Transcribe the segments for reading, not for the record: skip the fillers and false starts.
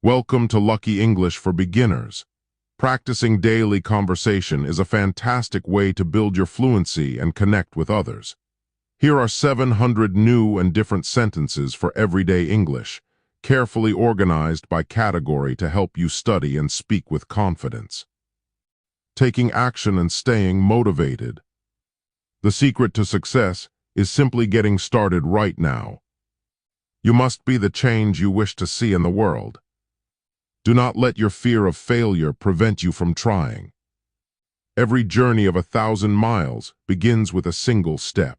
Welcome to Lucky English for Beginners. Practicing daily conversation is a fantastic way to build your fluency and connect with others. Here are 700 new and different sentences for everyday English, carefully organized by category to help you study and speak with confidence. Taking action and staying motivated. The secret to success is simply getting started right now. You must be the change you wish to see in the world. Do not let your fear of failure prevent you from trying. Every journey of 1,000 miles begins with a single step.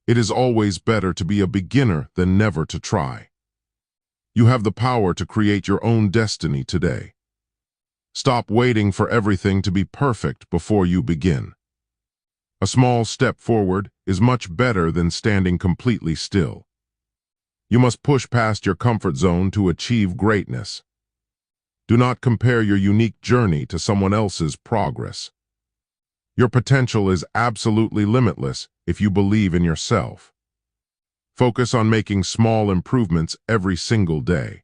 It is always better to be a beginner than never to try. You have the power to create your own destiny today. Stop waiting for everything to be perfect before you begin. A small step forward is much better than standing completely still. You must push past your comfort zone to achieve greatness. Do not compare your unique journey to someone else's progress. Your potential is absolutely limitless if you believe in yourself. Focus on making small improvements every single day.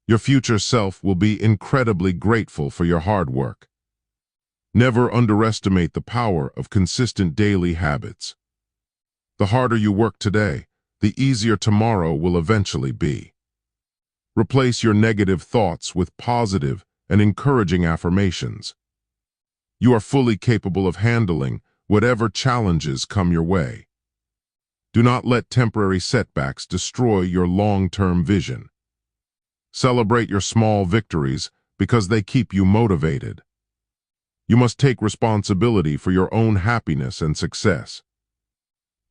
Your future self will be incredibly grateful for your hard work. Never underestimate the power of consistent daily habits. The harder you work today, the easier tomorrow will eventually be. Replace your negative thoughts with positive and encouraging affirmations. You are fully capable of handling whatever challenges come your way. Do not let temporary setbacks destroy your long-term vision. Celebrate your small victories because they keep you motivated. You must take responsibility for your own happiness and success.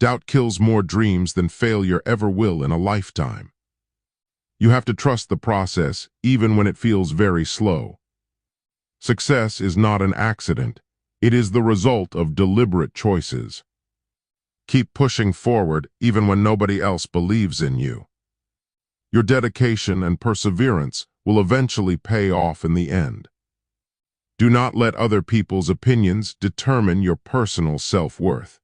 Doubt kills more dreams than failure ever will in a lifetime. You have to trust the process even when it feels very slow. Success is not an accident. It is the result of deliberate choices. Keep pushing forward even when nobody else believes in you. Your dedication and perseverance will eventually pay off in the end. Do not let other people's opinions determine your personal self-worth.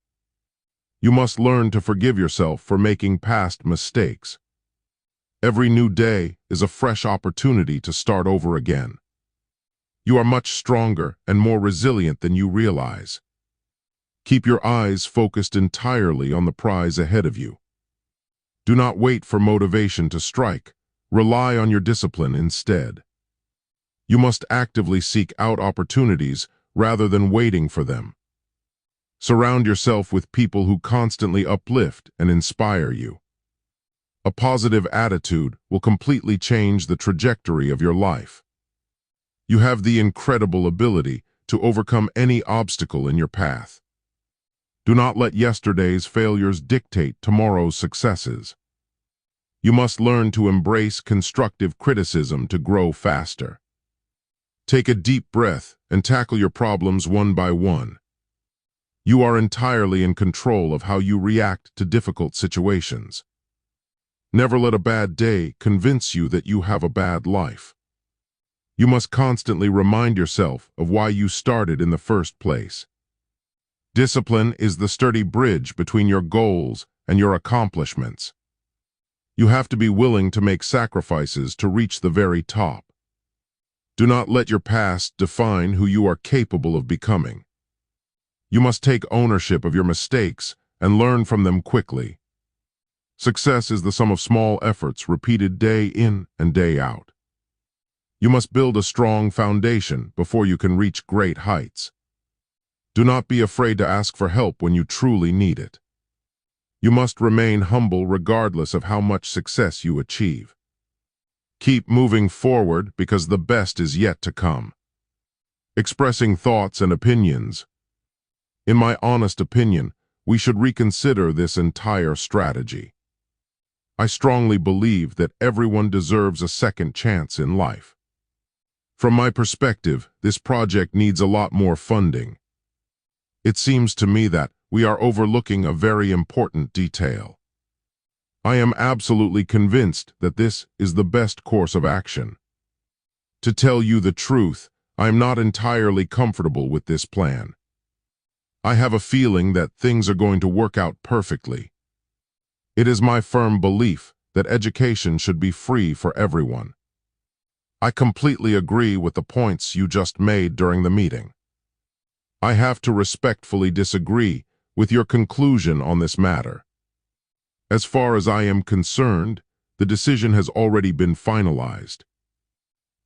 You must learn to forgive yourself for making past mistakes. Every new day is a fresh opportunity to start over again. You are much stronger and more resilient than you realize. Keep your eyes focused entirely on the prize ahead of you. Do not wait for motivation to strike. Rely on your discipline instead. You must actively seek out opportunities rather than waiting for them. Surround yourself with people who constantly uplift and inspire you. A positive attitude will completely change the trajectory of your life. You have the incredible ability to overcome any obstacle in your path. Do not let yesterday's failures dictate tomorrow's successes. You must learn to embrace constructive criticism to grow faster. Take a deep breath and tackle your problems one by one. You are entirely in control of how you react to difficult situations. Never let a bad day convince you that you have a bad life. You must constantly remind yourself of why you started in the first place. Discipline is the sturdy bridge between your goals and your accomplishments. You have to be willing to make sacrifices to reach the very top. Do not let your past define who you are capable of becoming. You must take ownership of your mistakes and learn from them quickly. Success is the sum of small efforts repeated day in and day out. You must build a strong foundation before you can reach great heights. Do not be afraid to ask for help when you truly need it. You must remain humble regardless of how much success you achieve. Keep moving forward because the best is yet to come. Expressing thoughts and opinions. In my honest opinion, we should reconsider this entire strategy. I strongly believe that everyone deserves a second chance in life. From my perspective, this project needs a lot more funding. It seems to me that we are overlooking a very important detail. I am absolutely convinced that this is the best course of action. To tell you the truth, I am not entirely comfortable with this plan. I have a feeling that things are going to work out perfectly. It is my firm belief that education should be free for everyone. I completely agree with the points you just made during the meeting. I have to respectfully disagree with your conclusion on this matter. As far as I am concerned, the decision has already been finalized.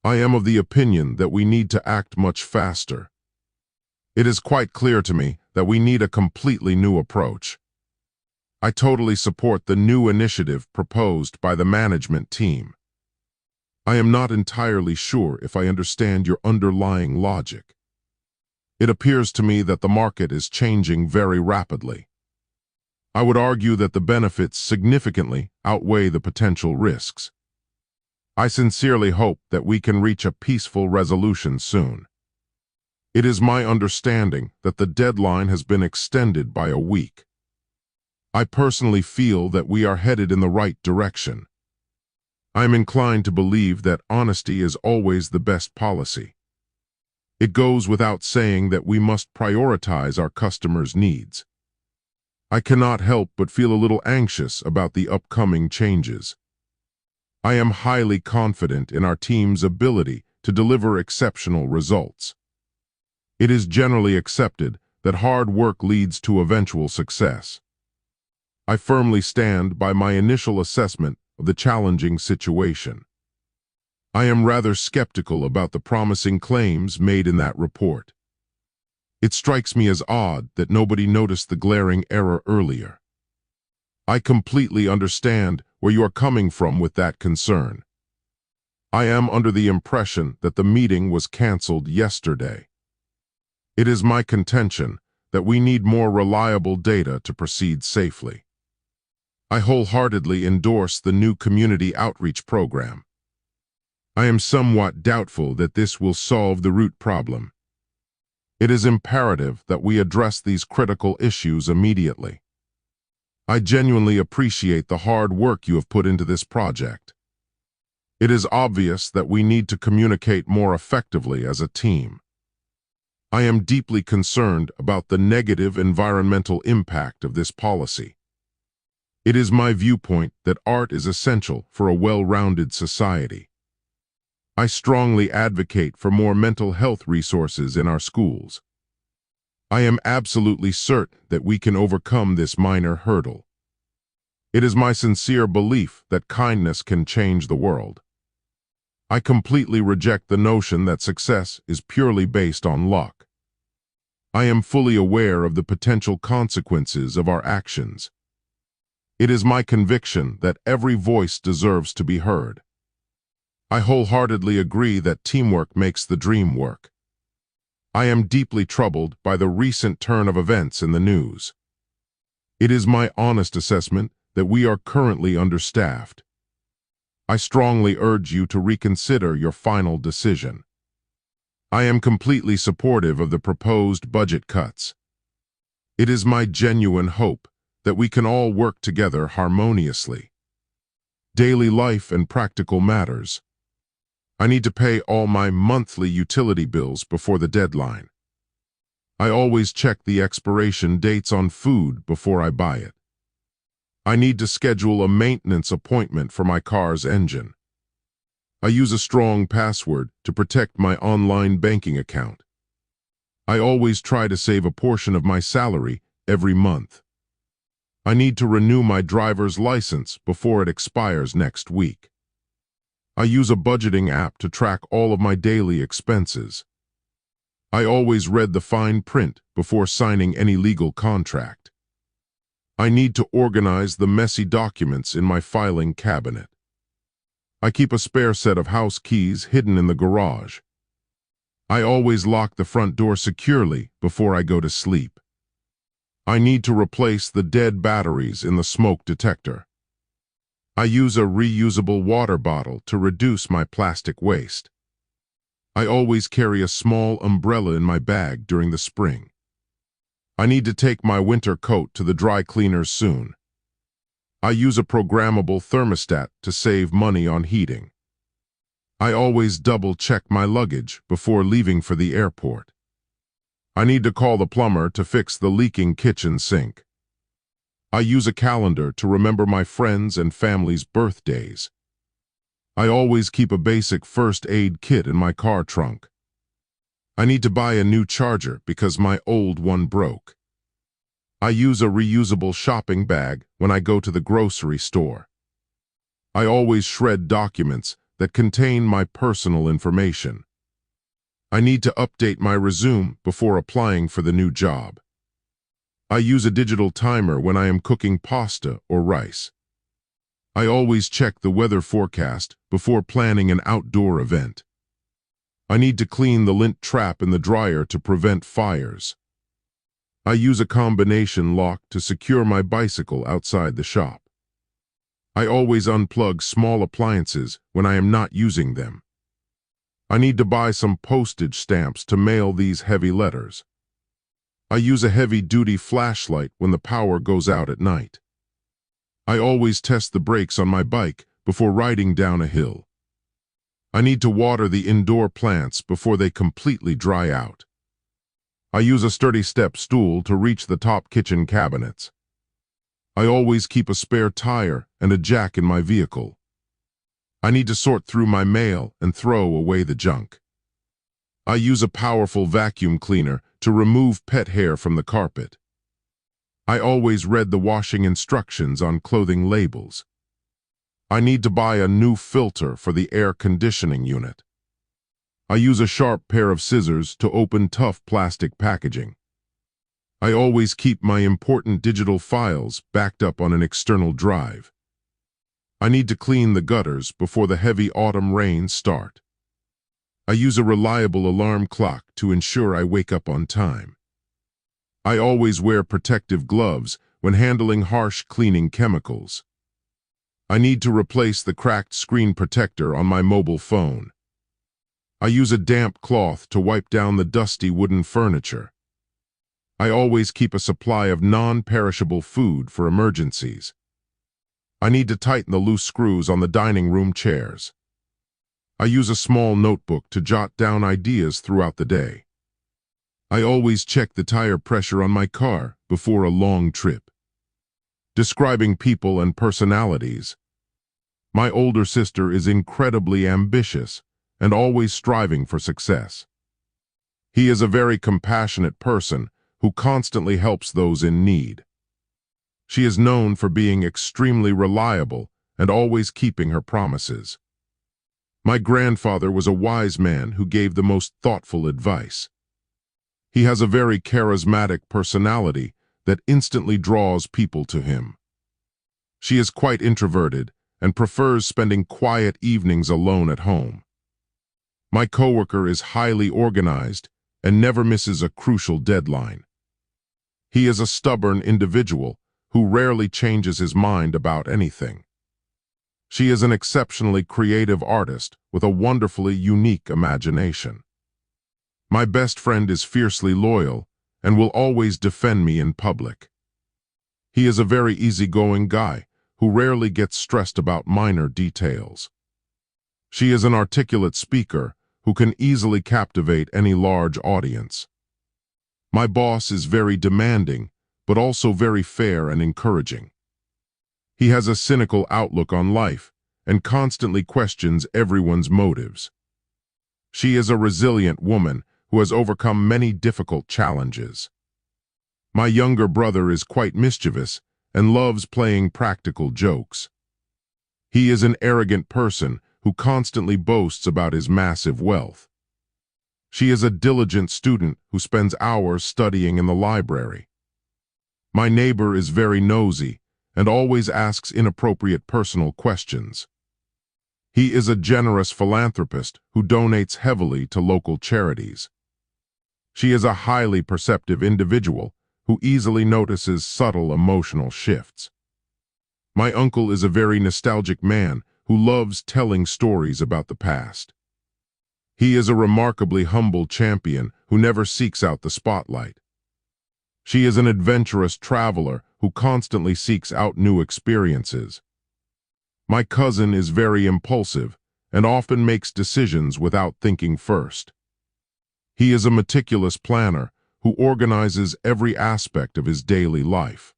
I am of the opinion that we need to act much faster. It is quite clear to me that we need a completely new approach. I totally support the new initiative proposed by the management team. I am not entirely sure if I understand your underlying logic. It appears to me that the market is changing very rapidly. I would argue that the benefits significantly outweigh the potential risks. I sincerely hope that we can reach a peaceful resolution soon. It is my understanding that the deadline has been extended by a week. I personally feel that we are headed in the right direction. I am inclined to believe that honesty is always the best policy. It goes without saying that we must prioritize our customers' needs. I cannot help but feel a little anxious about the upcoming changes. I am highly confident in our team's ability to deliver exceptional results. It is generally accepted that hard work leads to eventual success. I firmly stand by my initial assessment of the challenging situation. I am rather skeptical about the promising claims made in that report. It strikes me as odd that nobody noticed the glaring error earlier. I completely understand where you are coming from with that concern. I am under the impression that the meeting was canceled yesterday. It is my contention that we need more reliable data to proceed safely. I wholeheartedly endorse the new community outreach program. I am somewhat doubtful that this will solve the root problem. It is imperative that we address these critical issues immediately. I genuinely appreciate the hard work you have put into this project. It is obvious that we need to communicate more effectively as a team. I am deeply concerned about the negative environmental impact of this policy. It is my viewpoint that art is essential for a well-rounded society. I strongly advocate for more mental health resources in our schools. I am absolutely certain that we can overcome this minor hurdle. It is my sincere belief that kindness can change the world. I completely reject the notion that success is purely based on luck. I am fully aware of the potential consequences of our actions. It is my conviction that every voice deserves to be heard. I wholeheartedly agree that teamwork makes the dream work. I am deeply troubled by the recent turn of events in the news. It is my honest assessment that we are currently understaffed. I strongly urge you to reconsider your final decision. I am completely supportive of the proposed budget cuts. It is my genuine hope that we can all work together harmoniously. Daily life and practical matters. I need to pay all my monthly utility bills before the deadline. I always check the expiration dates on food before I buy it. I need to schedule a maintenance appointment for my car's engine. I use a strong password to protect my online banking account. I always try to save a portion of my salary every month. I need to renew my driver's license before it expires next week. I use a budgeting app to track all of my daily expenses. I always read the fine print before signing any legal contract. I need to organize the messy documents in my filing cabinet. I keep a spare set of house keys hidden in the garage. I always lock the front door securely before I go to sleep. I need to replace the dead batteries in the smoke detector. I use a reusable water bottle to reduce my plastic waste. I always carry a small umbrella in my bag during the spring. I need to take my winter coat to the dry cleaners soon. I use a programmable thermostat to save money on heating. I always double-check my luggage before leaving for the airport. I need to call the plumber to fix the leaking kitchen sink. I use a calendar to remember my friends' and family's birthdays. I always keep a basic first aid kit in my car trunk. I need to buy a new charger because my old one broke. I use a reusable shopping bag when I go to the grocery store. I always shred documents that contain my personal information. I need to update my resume before applying for the new job. I use a digital timer when I am cooking pasta or rice. I always check the weather forecast before planning an outdoor event. I need to clean the lint trap in the dryer to prevent fires. I use a combination lock to secure my bicycle outside the shop. I always unplug small appliances when I am not using them. I need to buy some postage stamps to mail these heavy letters. I use a heavy-duty flashlight when the power goes out at night. I always test the brakes on my bike before riding down a hill. I need to water the indoor plants before they completely dry out. I use a sturdy step stool to reach the top kitchen cabinets. I always keep a spare tire and a jack in my vehicle. I need to sort through my mail and throw away the junk. I use a powerful vacuum cleaner to remove pet hair from the carpet. I always read the washing instructions on clothing labels. I need to buy a new filter for the air conditioning unit. I use a sharp pair of scissors to open tough plastic packaging. I always keep my important digital files backed up on an external drive. I need to clean the gutters before the heavy autumn rains start. I use a reliable alarm clock to ensure I wake up on time. I always wear protective gloves when handling harsh cleaning chemicals. I need to replace the cracked screen protector on my mobile phone. I use a damp cloth to wipe down the dusty wooden furniture. I always keep a supply of non-perishable food for emergencies. I need to tighten the loose screws on the dining room chairs. I use a small notebook to jot down ideas throughout the day. I always check the tire pressure on my car before a long trip. Describing people and personalities. My older sister is incredibly ambitious and always striving for success. He is a very compassionate person who constantly helps those in need. She is known for being extremely reliable and always keeping her promises. My grandfather was a wise man who gave the most thoughtful advice. He has a very charismatic personality that instantly draws people to him. She is quite introverted and prefers spending quiet evenings alone at home. My coworker is highly organized and never misses a crucial deadline. He is a stubborn individual who rarely changes his mind about anything. She is an exceptionally creative artist with a wonderfully unique imagination. My best friend is fiercely loyal and will always defend me in public. He is a very easygoing guy who rarely gets stressed about minor details. She is an articulate speaker who can easily captivate any large audience. My boss is very demanding, but also very fair and encouraging. He has a cynical outlook on life and constantly questions everyone's motives. She is a resilient woman who has overcome many difficult challenges. My younger brother is quite mischievous and loves playing practical jokes. He is an arrogant person who constantly boasts about his massive wealth. She is a diligent student who spends hours studying in the library. My neighbor is very nosy and always asks inappropriate personal questions. He is a generous philanthropist who donates heavily to local charities. She is a highly perceptive individual who easily notices subtle emotional shifts. My uncle is a very nostalgic man who loves telling stories about the past. He is a remarkably humble champion who never seeks out the spotlight. She is an adventurous traveler who constantly seeks out new experiences. My cousin is very impulsive and often makes decisions without thinking first. He is a meticulous planner who organizes every aspect of his daily life.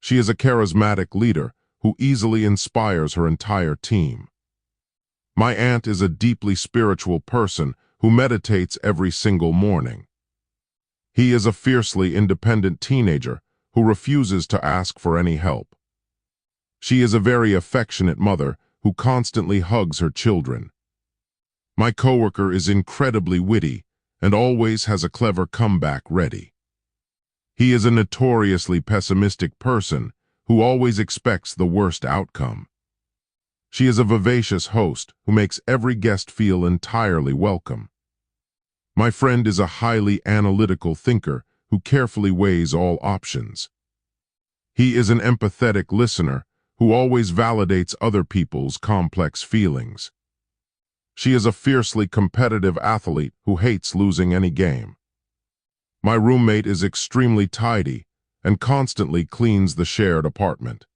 She is a charismatic leader who easily inspires her entire team. My aunt is a deeply spiritual person who meditates every single morning. He is a fiercely independent teenager who refuses to ask for any help. She is a very affectionate mother who constantly hugs her children. My coworker is incredibly witty and always has a clever comeback ready. He is a notoriously pessimistic person who always expects the worst outcome. She is a vivacious host who makes every guest feel entirely welcome. My friend is a highly analytical thinker who carefully weighs all options. He is an empathetic listener who always validates other people's complex feelings. She is a fiercely competitive athlete who hates losing any game. My roommate is extremely tidy and constantly cleans the shared apartment.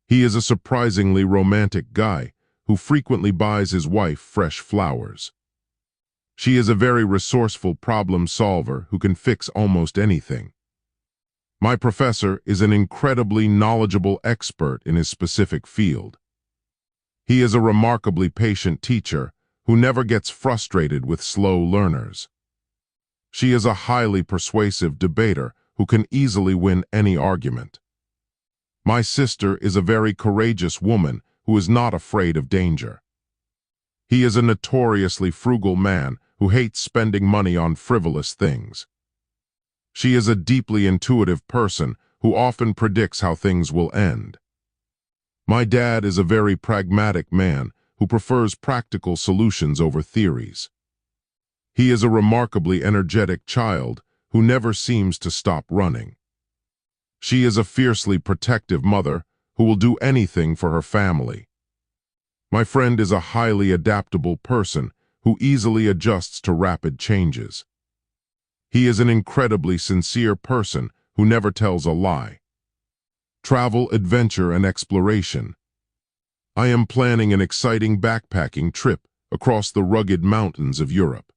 He is a surprisingly romantic guy who frequently buys his wife fresh flowers. She is a very resourceful problem solver who can fix almost anything. My professor is an incredibly knowledgeable expert in his specific field. He is a remarkably patient teacher who never gets frustrated with slow learners. She is a highly persuasive debater who can easily win any argument. My sister is a very courageous woman who is not afraid of danger. He is a notoriously frugal man who hates spending money on frivolous things. She is a deeply intuitive person who often predicts how things will end. My dad is a very pragmatic man who prefers practical solutions over theories. He is a remarkably energetic child who never seems to stop running. She is a fiercely protective mother who will do anything for her family. My friend is a highly adaptable person who easily adjusts to rapid changes. He is an incredibly sincere person who never tells a lie. Travel, adventure, and exploration. I am planning an exciting backpacking trip across the rugged mountains of Europe.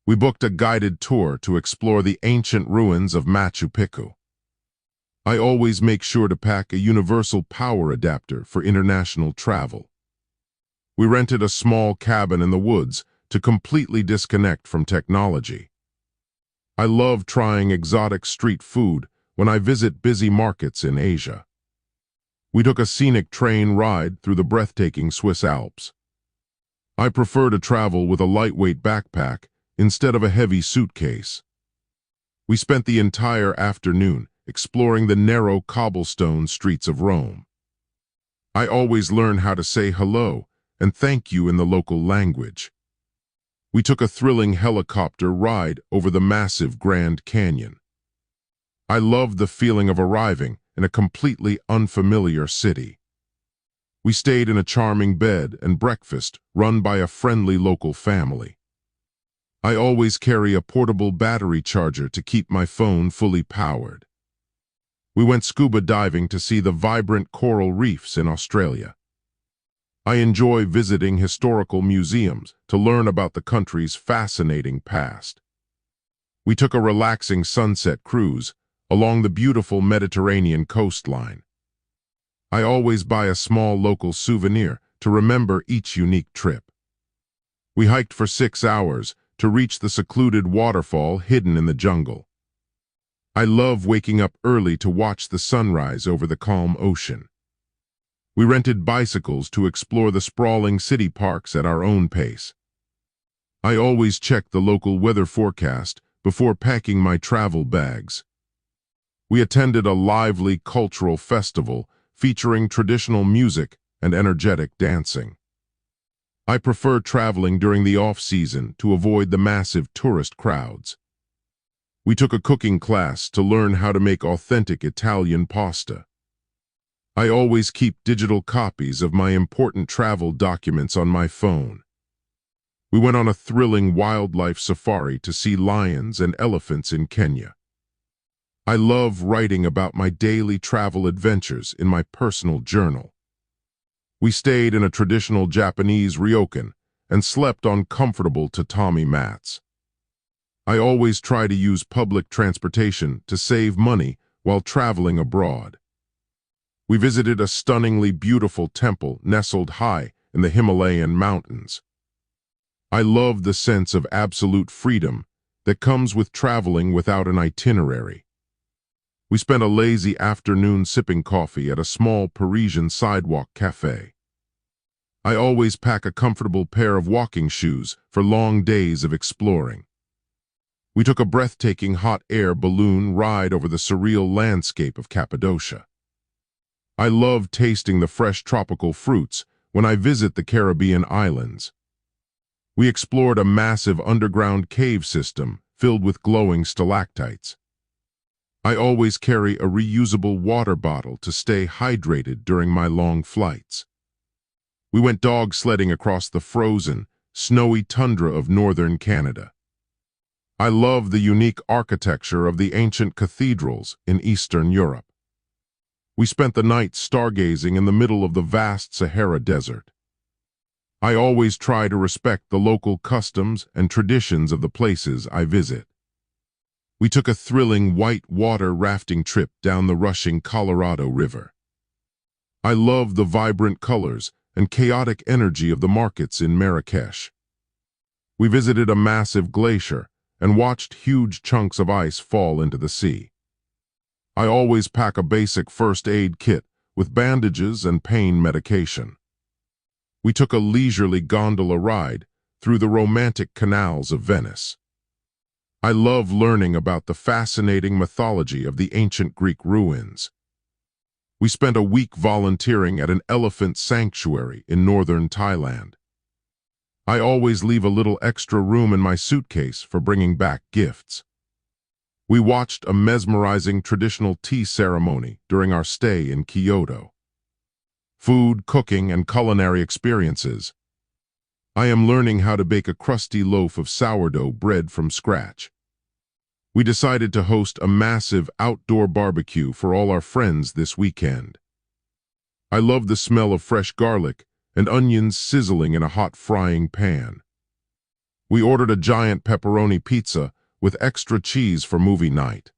We booked a guided tour to explore the ancient ruins of Machu Picchu. I always make sure to pack a universal power adapter for international travel. We rented a small cabin in the woods to completely disconnect from technology. I love trying exotic street food when I visit busy markets in Asia. We took a scenic train ride through the breathtaking Swiss Alps. I prefer to travel with a lightweight backpack instead of a heavy suitcase. We spent the entire afternoon exploring the narrow cobblestone streets of Rome. I always learn how to say hello and thank you in the local language. We took a thrilling helicopter ride over the massive Grand Canyon. I loved the feeling of arriving in a completely unfamiliar city. We stayed in a charming bed and breakfast run by a friendly local family. I always carry a portable battery charger to keep my phone fully powered. We went scuba diving to see the vibrant coral reefs in Australia. I enjoy visiting historical museums to learn about the country's fascinating past. We took a relaxing sunset cruise along the beautiful Mediterranean coastline. I always buy a small local souvenir to remember each unique trip. We hiked for 6 hours to reach the secluded waterfall hidden in the jungle. I love waking up early to watch the sunrise over the calm ocean. We rented bicycles to explore the sprawling city parks at our own pace. I always check the local weather forecast before packing my travel bags. We attended a lively cultural festival featuring traditional music and energetic dancing. I prefer traveling during the off-season to avoid the massive tourist crowds. We took a cooking class to learn how to make authentic Italian pasta. I always keep digital copies of my important travel documents on my phone. We went on a thrilling wildlife safari to see lions and elephants in Kenya. I love writing about my daily travel adventures in my personal journal. We stayed in a traditional Japanese ryokan and slept on comfortable tatami mats. I always try to use public transportation to save money while traveling abroad. We visited a stunningly beautiful temple nestled high in the Himalayan mountains. I love the sense of absolute freedom that comes with traveling without an itinerary. We spent a lazy afternoon sipping coffee at a small Parisian sidewalk cafe. I always pack a comfortable pair of walking shoes for long days of exploring. We took a breathtaking hot air balloon ride over the surreal landscape of Cappadocia. I love tasting the fresh tropical fruits when I visit the Caribbean islands. We explored a massive underground cave system filled with glowing stalactites. I always carry a reusable water bottle to stay hydrated during my long flights. We went dog sledding across the frozen, snowy tundra of northern Canada. I love the unique architecture of the ancient cathedrals in Eastern Europe. We spent the night stargazing in the middle of the vast Sahara Desert. I always try to respect the local customs and traditions of the places I visit. We took a thrilling white water rafting trip down the rushing Colorado River. I love the vibrant colors and chaotic energy of the markets in Marrakesh. We visited a massive glacier and watched huge chunks of ice fall into the sea. I always pack a basic first aid kit with bandages and pain medication. We took a leisurely gondola ride through the romantic canals of Venice. I love learning about the fascinating mythology of the ancient Greek ruins. We spent a week volunteering at an elephant sanctuary in northern Thailand. I always leave a little extra room in my suitcase for bringing back gifts. We watched a mesmerizing traditional tea ceremony during our stay in Kyoto. Food, cooking, and culinary experiences. I am learning how to bake a crusty loaf of sourdough bread from scratch. We decided to host a massive outdoor barbecue for all our friends this weekend. I love the smell of fresh garlic and onions sizzling in a hot frying pan. We ordered a giant pepperoni pizza with extra cheese for movie night.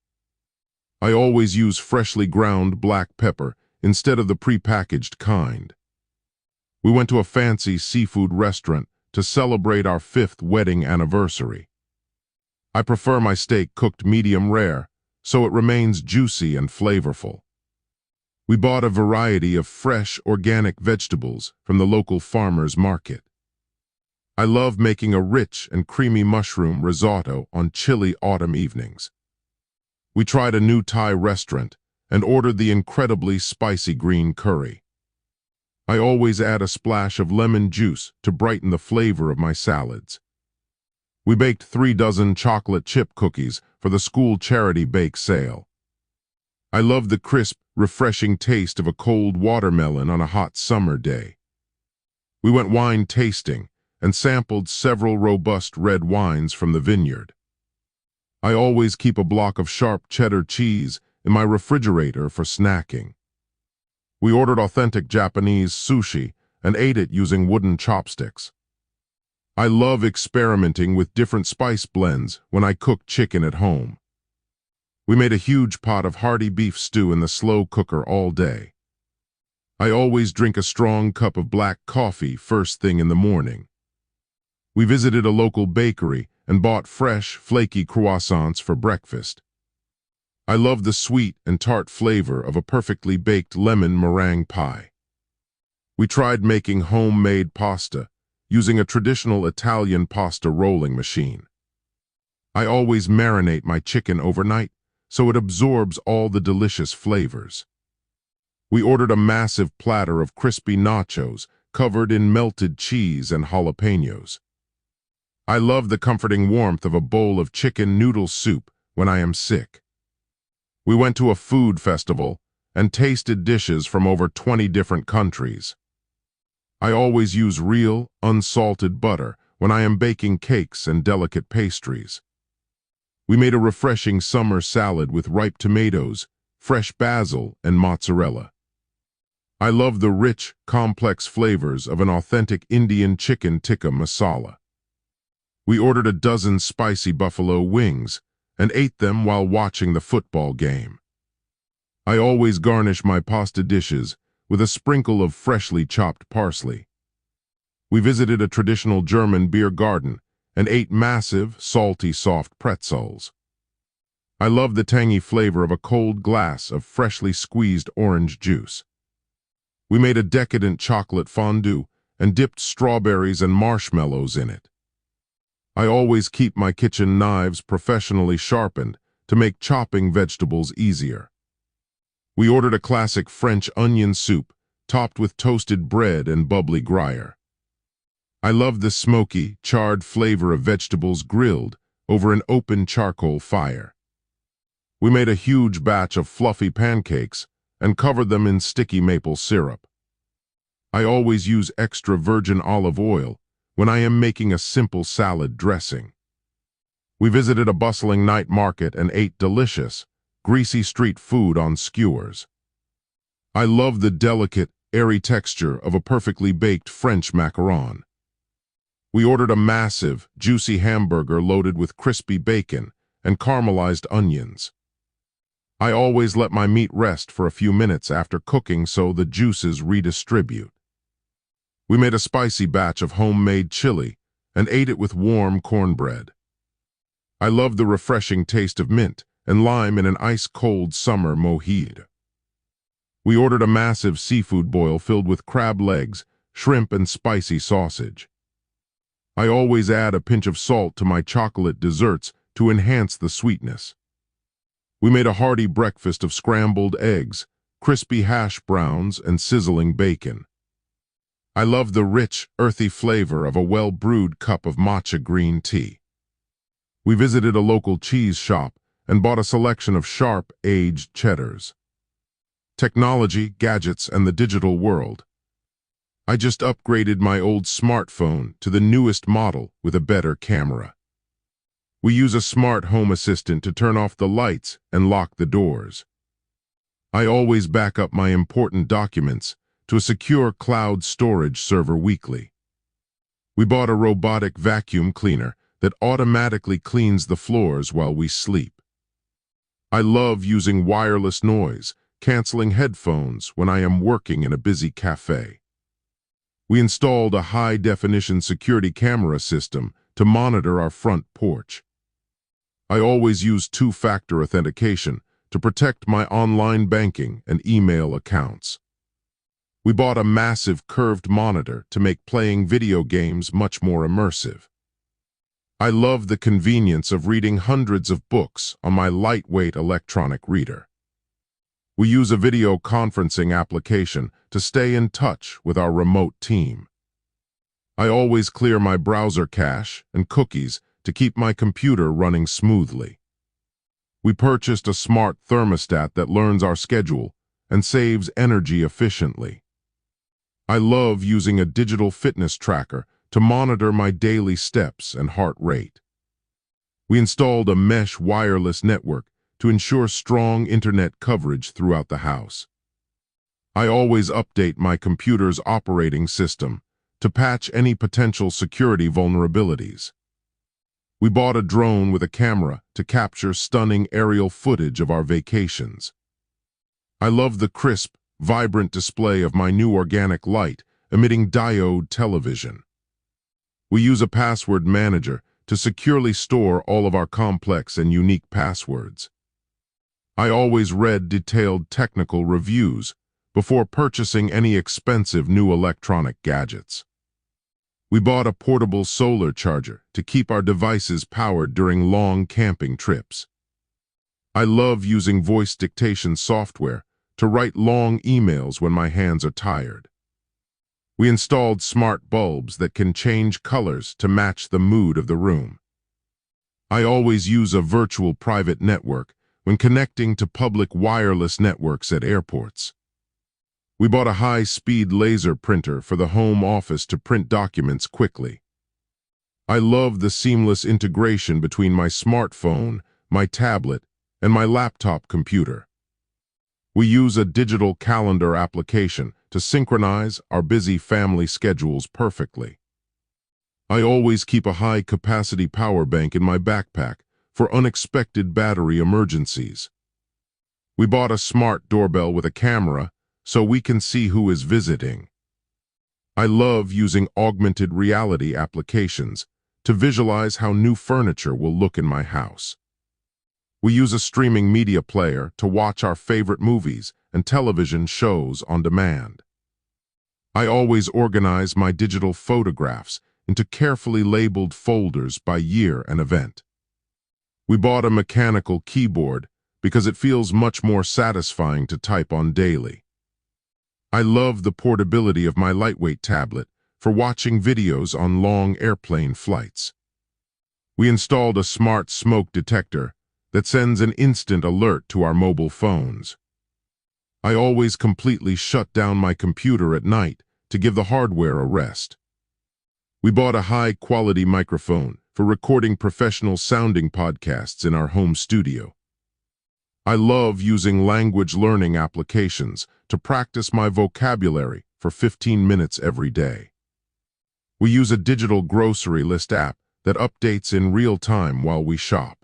I always use freshly ground black pepper instead of the prepackaged kind. We went to a fancy seafood restaurant to celebrate our 5th wedding anniversary. I prefer my steak cooked medium rare, so it remains juicy and flavorful. We bought a variety of fresh, organic vegetables from the local farmer's market. I love making a rich and creamy mushroom risotto on chilly autumn evenings. We tried a new Thai restaurant and ordered the incredibly spicy green curry. I always add a splash of lemon juice to brighten the flavor of my salads. We baked 3 dozen chocolate chip cookies for the school charity bake sale. I love the crisp, refreshing taste of a cold watermelon on a hot summer day. We went wine tasting and sampled several robust red wines from the vineyard. I always keep a block of sharp cheddar cheese in my refrigerator for snacking. We ordered authentic Japanese sushi and ate it using wooden chopsticks. I love experimenting with different spice blends when I cook chicken at home. We made a huge pot of hearty beef stew in the slow cooker all day. I always drink a strong cup of black coffee first thing in the morning. We visited a local bakery and bought fresh, flaky croissants for breakfast. I love the sweet and tart flavor of a perfectly baked lemon meringue pie. We tried making homemade pasta using a traditional Italian pasta rolling machine. I always marinate my chicken overnight so it absorbs all the delicious flavors. We ordered a massive platter of crispy nachos covered in melted cheese and jalapenos. I love the comforting warmth of a bowl of chicken noodle soup when I am sick. We went to a food festival and tasted dishes from over 20 different countries. I always use real, unsalted butter when I am baking cakes and delicate pastries. We made a refreshing summer salad with ripe tomatoes, fresh basil, and mozzarella. I love the rich, complex flavors of an authentic Indian chicken tikka masala. We ordered a dozen spicy buffalo wings and ate them while watching the football game. I always garnish my pasta dishes with a sprinkle of freshly chopped parsley. We visited a traditional German beer garden and ate massive, salty, soft pretzels. I love the tangy flavor of a cold glass of freshly squeezed orange juice. We made a decadent chocolate fondue and dipped strawberries and marshmallows in it. I always keep my kitchen knives professionally sharpened to make chopping vegetables easier. We ordered a classic French onion soup topped with toasted bread and bubbly gruyere. I love the smoky, charred flavor of vegetables grilled over an open charcoal fire. We made a huge batch of fluffy pancakes and covered them in sticky maple syrup. I always use extra virgin olive oil when I am making a simple salad dressing. We visited a bustling night market and ate delicious, greasy street food on skewers. I love the delicate, airy texture of a perfectly baked French macaron. We ordered a massive, juicy hamburger loaded with crispy bacon and caramelized onions. I always let my meat rest for a few minutes after cooking so the juices redistribute. We made a spicy batch of homemade chili and ate it with warm cornbread. I love the refreshing taste of mint and lime in an ice-cold summer mojito. We ordered a massive seafood boil filled with crab legs, shrimp, and spicy sausage. I always add a pinch of salt to my chocolate desserts to enhance the sweetness. We made a hearty breakfast of scrambled eggs, crispy hash browns, and sizzling bacon. I love the rich, earthy flavor of a well-brewed cup of matcha green tea. We visited a local cheese shop and bought a selection of sharp, aged cheddars. Technology, gadgets, and the digital world. I just upgraded my old smartphone to the newest model with a better camera. We use a smart home assistant to turn off the lights and lock the doors. I always back up my important documents to a secure cloud storage server weekly. We bought a robotic vacuum cleaner that automatically cleans the floors while we sleep. I love using wireless noise, canceling headphones when I am working in a busy cafe. We installed a high-definition security camera system to monitor our front porch. I always use two-factor authentication to protect my online banking and email accounts. We bought a massive curved monitor to make playing video games much more immersive. I love the convenience of reading hundreds of books on my lightweight electronic reader. We use a video conferencing application to stay in touch with our remote team. I always clear my browser cache and cookies to keep my computer running smoothly. We purchased a smart thermostat that learns our schedule and saves energy efficiently. I love using a digital fitness tracker to monitor my daily steps and heart rate. We installed a mesh wireless network to ensure strong internet coverage throughout the house. I always update my computer's operating system to patch any potential security vulnerabilities. We bought a drone with a camera to capture stunning aerial footage of our vacations. I love the crisp, vibrant display of my new organic light emitting diode television. We use a password manager to securely store all of our complex and unique passwords. I always read detailed technical reviews before purchasing any expensive new electronic gadgets. We bought a portable solar charger to keep our devices powered during long camping trips. I love using voice dictation software to write long emails when my hands are tired. We installed smart bulbs that can change colors to match the mood of the room. I always use a virtual private network when connecting to public wireless networks at airports. We bought a high-speed laser printer for the home office to print documents quickly. I love the seamless integration between my smartphone, my tablet, and my laptop computer. We use a digital calendar application to synchronize our busy family schedules perfectly. I always keep a high-capacity power bank in my backpack for unexpected battery emergencies. We bought a smart doorbell with a camera so we can see who is visiting. I love using augmented reality applications to visualize how new furniture will look in my house. We use a streaming media player to watch our favorite movies and television shows on demand. I always organize my digital photographs into carefully labeled folders by year and event. We bought a mechanical keyboard because it feels much more satisfying to type on daily. I love the portability of my lightweight tablet for watching videos on long airplane flights. We installed a smart smoke detector that sends an instant alert to our mobile phones. I always completely shut down my computer at night to give the hardware a rest. We bought a high-quality microphone for recording professional-sounding podcasts in our home studio. I love using language learning applications to practice my vocabulary for 15 minutes every day. We use a digital grocery list app that updates in real time while we shop.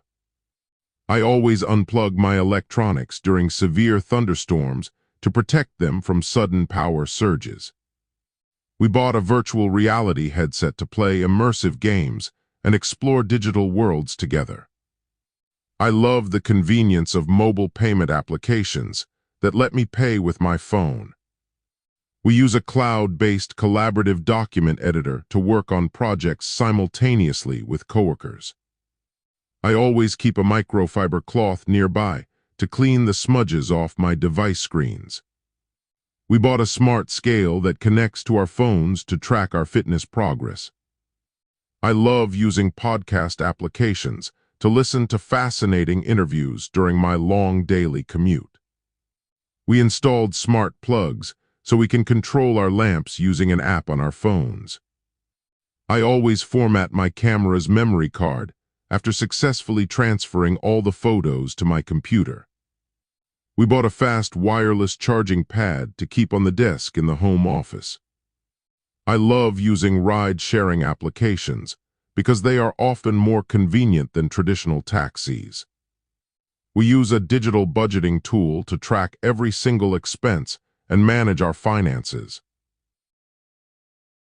I always unplug my electronics during severe thunderstorms to protect them from sudden power surges. We bought a virtual reality headset to play immersive games and explore digital worlds together. I love the convenience of mobile payment applications that let me pay with my phone. We use a cloud-based collaborative document editor to work on projects simultaneously with coworkers. I always keep a microfiber cloth nearby to clean the smudges off my device screens. We bought a smart scale that connects to our phones to track our fitness progress. I love using podcast applications to listen to fascinating interviews during my long daily commute. We installed smart plugs so we can control our lamps using an app on our phones. I always format my camera's memory card after successfully transferring all the photos to my computer. We bought a fast wireless charging pad to keep on the desk in the home office. I love using ride-sharing applications because they are often more convenient than traditional taxis. We use a digital budgeting tool to track every single expense and manage our finances.